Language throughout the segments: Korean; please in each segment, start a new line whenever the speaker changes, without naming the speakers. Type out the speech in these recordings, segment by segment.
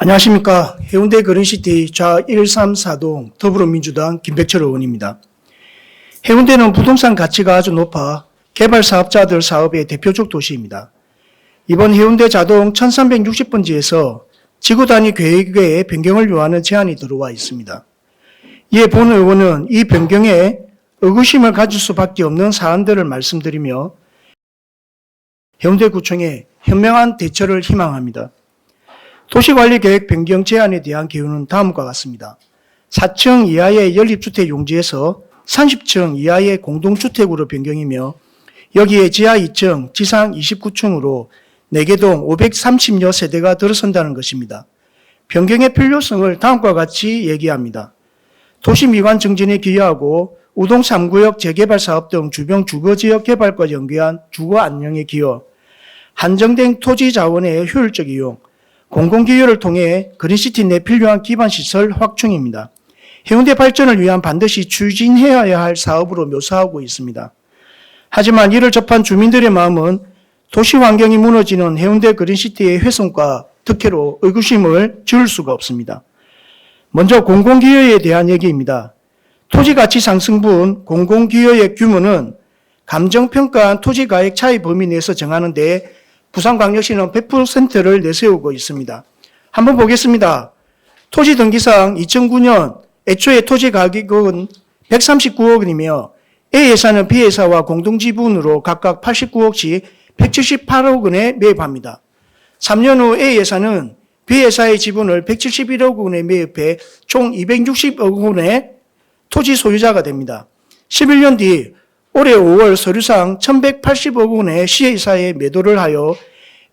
안녕하십니까. 해운대 그린시티 좌 134동 더불어민주당 김백철 의원입니다. 해운대는 부동산 가치가 아주 높아 개발 사업자들 사업의 대표적 도시입니다. 이번 해운대 자동 1360번지에서 지구 단위 계획의 변경을 요하는 제안이 들어와 있습니다. 이에 본 의원은 이 변경에 의구심을 가질 수밖에 없는 사안들을 말씀드리며 해운대구청에 현명한 대처를 희망합니다. 도시관리계획 변경 제안에 대한 기호는 다음과 같습니다. 4층 이하의 연립주택 용지에서 30층 이하의 공동주택으로 변경이며 여기에 지하 2층, 지상 29층으로 4개동 530여 세대가 들어선다는 것입니다. 변경의 필요성을 다음과 같이 얘기합니다. 도시미관 증진에 기여하고 우동 3구역 재개발 사업 등 주변 주거지역 개발과 연계한 주거 안정에 기여, 한정된 토지 자원의 효율적 이용, 공공기여를 통해 그린시티 내 필요한 기반시설 확충입니다. 해운대 발전을 위한 반드시 추진해야 할 사업으로 묘사하고 있습니다. 하지만 이를 접한 주민들의 마음은 도시 환경이 무너지는 해운대 그린시티의 훼손과 득회로 의구심을 지울 수가 없습니다. 먼저 공공기여에 대한 얘기입니다. 토지가치 상승분 공공기여의 규모는 감정평가한 토지가액 차이 범위 내에서 정하는데 부산광역시는 100%를 내세우고 있습니다. 한번 보겠습니다. 토지 등기상 2009년 애초에 토지 가격은 139억 원이며 A회사는 B회사와 공동지분으로 각각 89억씩 178억 원에 매입합니다. 3년 후 A회사는 B회사의 지분을 171억 원에 매입해 총 260억 원의 토지 소유자가 됩니다. 11년 뒤 올해 5월 서류상 1180억 원의 C회사에 매도를 하여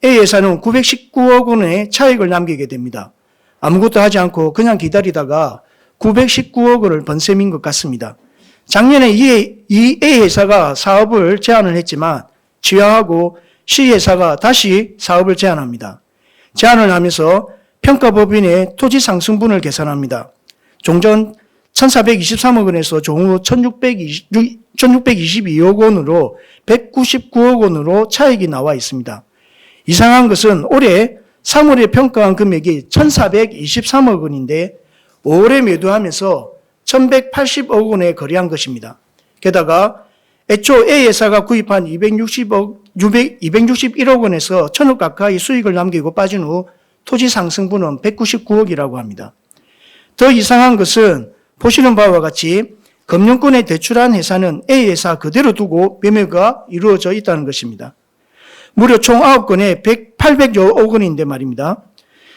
A회사는 919억 원의 차익을 남기게 됩니다. 아무것도 하지 않고 그냥 기다리다가 919억 원을 번 셈인 것 같습니다. 작년에 이 A회사가 사업을 제안을 했지만 취하하고 C회사가 다시 사업을 제안합니다. 제안을 하면서 평가법인의 토지 상승분을 계산합니다. 종전 1423억 원에서 종후 1622억 원으로 199억 원으로 차익이 나와 있습니다. 이상한 것은 올해 3월에 평가한 금액이 1423억 원인데 5월에 매도하면서 1180억 원에 거래한 것입니다. 게다가 애초 A회사가 구입한 261억 원에서 1000억 가까이 수익을 남기고 빠진 후 토지 상승분은 199억이라고 합니다. 더 이상한 것은 보시는 바와 같이 금융권에 대출한 회사는 A회사 그대로 두고 매매가 이루어져 있다는 것입니다. 무려 총 9건에 800여 억 원인데 말입니다.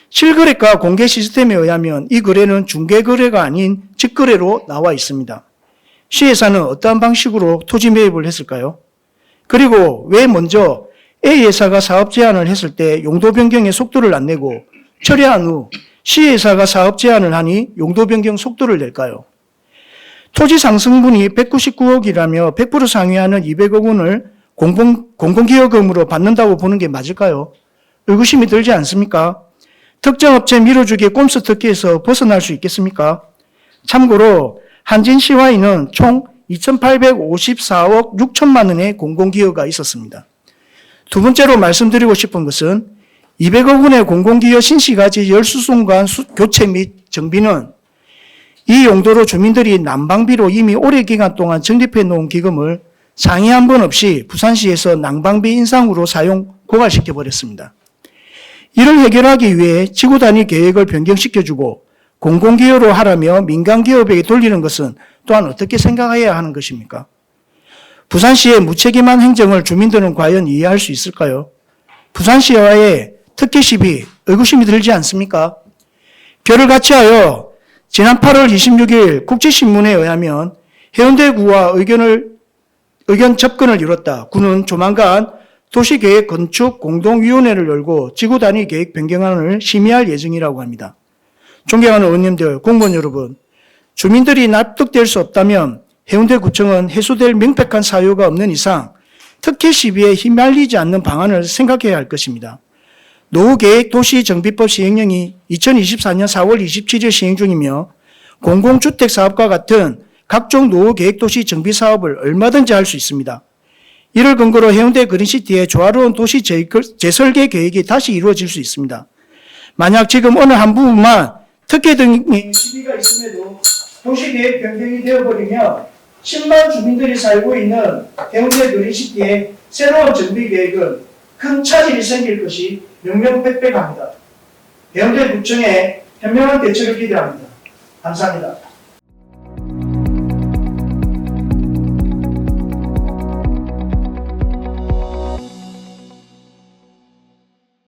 실거래가 공개 시스템에 의하면 이 거래는 중개거래가 아닌 직거래로 나와 있습니다. C회사는 어떠한 방식으로 토지 매입을 했을까요? 그리고 왜 먼저 A회사가 사업 제안을 했을 때 용도 변경의 속도를 안 내고 철회한 후 C회사가 사업 제안을 하니 용도 변경 속도를 낼까요? 토지 상승분이 199억이라며 100% 상회하는 200억 원을 공공기여금으로 받는다고 보는 게 맞을까요? 의구심이 들지 않습니까? 특정 업체 밀어주기의 꼼수 특기에서 벗어날 수 있겠습니까? 참고로 한진시와이는 총 2,854억 6천만 원의 공공기여가 있었습니다. 두 번째로 말씀드리고 싶은 것은 200억 원의 공공기여 신시가지 열수송관 교체 및 정비는 이 용도로 주민들이 난방비로 이미 오래 기간 동안 적립해 놓은 기금을 상의 한 번 없이 부산시에서 난방비 인상으로 사용 고갈시켜 버렸습니다. 이를 해결하기 위해 지구 단위 계획을 변경시켜주고 공공기여로 하라며 민간기업에게 돌리는 것은 또한 어떻게 생각해야 하는 것입니까? 부산시의 무책임한 행정을 주민들은 과연 이해할 수 있을까요? 부산시와의 특혜 시비, 의구심이 들지 않습니까? 결을 같이하여 지난 8월 26일 국지신문에 의하면 해운대구와 의견 접근을 이뤘다. 구는 조만간 도시계획 건축 공동위원회를 열고 지구 단위 계획 변경안을 심의할 예정이라고 합니다. 존경하는 의원님들, 공무원 여러분, 주민들이 납득될 수 없다면 해운대구청은 해소될 명백한 사유가 없는 이상 특혜 시비에 휘말리지 않는 방안을 생각해야 할 것입니다. 노후계획 도시정비법 시행령이 2024년 4월 27일 시행 중이며 공공주택 사업과 같은 각종 노후계획 도시 정비 사업을 얼마든지 할 수 있습니다. 이를 근거로 해운대 그린시티의 조화로운 도시 재설계 계획이 다시 이루어질 수 있습니다. 만약 지금 어느 한 부분만 특혜 등의 시비가 있음에도 도시계획 변경이 되어버리면 10만 주민들이 살고 있는 해운대 누리시티의 새로운 정비계획은 큰 차질이 생길 것이 명명백백합니다. 해운대 구청의 현명한 대처를 기대합니다. 감사합니다.